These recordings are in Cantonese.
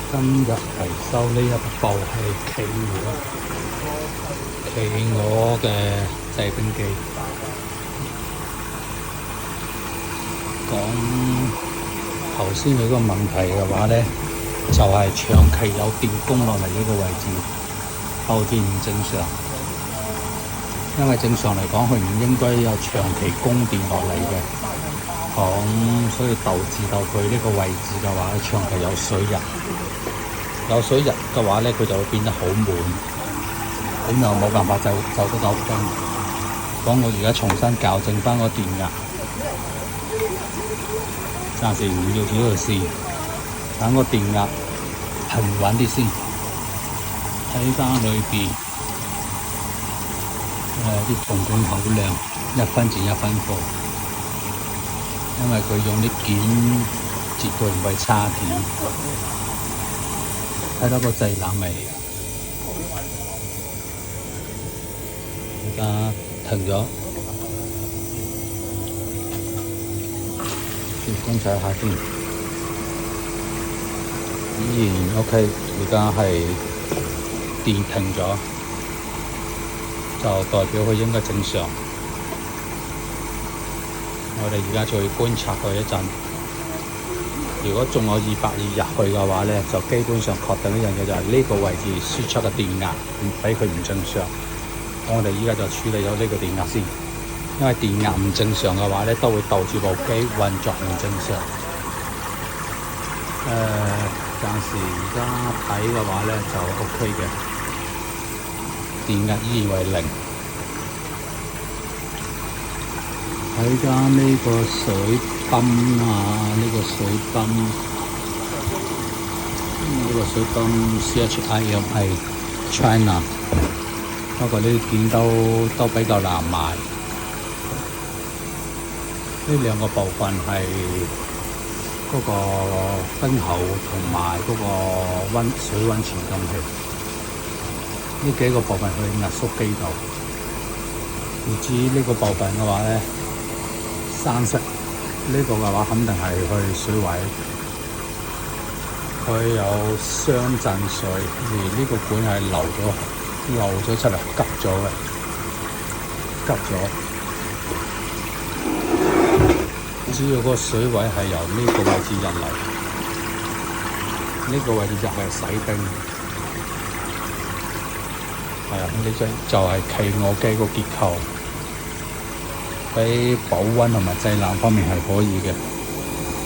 今日係收呢一部係企鵝嘅製冰機。講頭先佢個問題嘅話咧，就係長期有電供落嚟呢個位置，後電唔正常。因為正常嚟講，佢唔應該有長期供電落嚟嘅，所以導致到佢呢個位置嘅話，長期有水入。有水入嘅話咧，佢就會變得好悶，咁又冇辦法走得到燈。講我而家重新校正翻個電壓，暫時唔要呢個試，等個電壓平穩啲先。睇翻裏邊啲銅管好靚，1分錢1分貨，因為佢用啲件絕對唔係差件。睇到個製冷未？而家停咗，先觀察下先。依然 OK， 而家係電停咗，就代表佢應該正常。我哋而家再觀察佢一陣。如果仲有200入去嘅話咧，就基本上確定一樣嘢，就係呢個位置輸出嘅電壓唔俾佢唔正常。我哋依家就處理咗呢個電壓先，因為電壓唔正常嘅話咧，都會導致部機運作唔正常。暫時而家睇嘅話咧就 OK 嘅，電壓依然為0。睇下呢個水泵啊，呢個水泵 CHIMA China， 不過呢啲件都比較難賣。呢兩個部分係嗰個燈喉同埋嗰個水溫傳感器，呢幾個部分去壓縮機度。而至於呢個部分嘅話咧，生色呢個嘅話肯定係去水位，佢有雙震水，而呢個管係漏咗出嚟，急咗。只要個水位係由呢個位置入嚟，呢個位置入嚟洗冰，係啊，呢隻就係企鵝機個結構。喺保溫同埋製冷方面係可以嘅。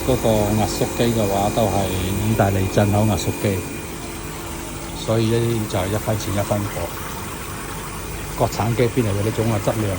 嗰個壓縮機嘅話都係意大利進口壓縮機，所以呢就係1分錢1分貨。國產機邊嚟嘅呢種嘅質量咧？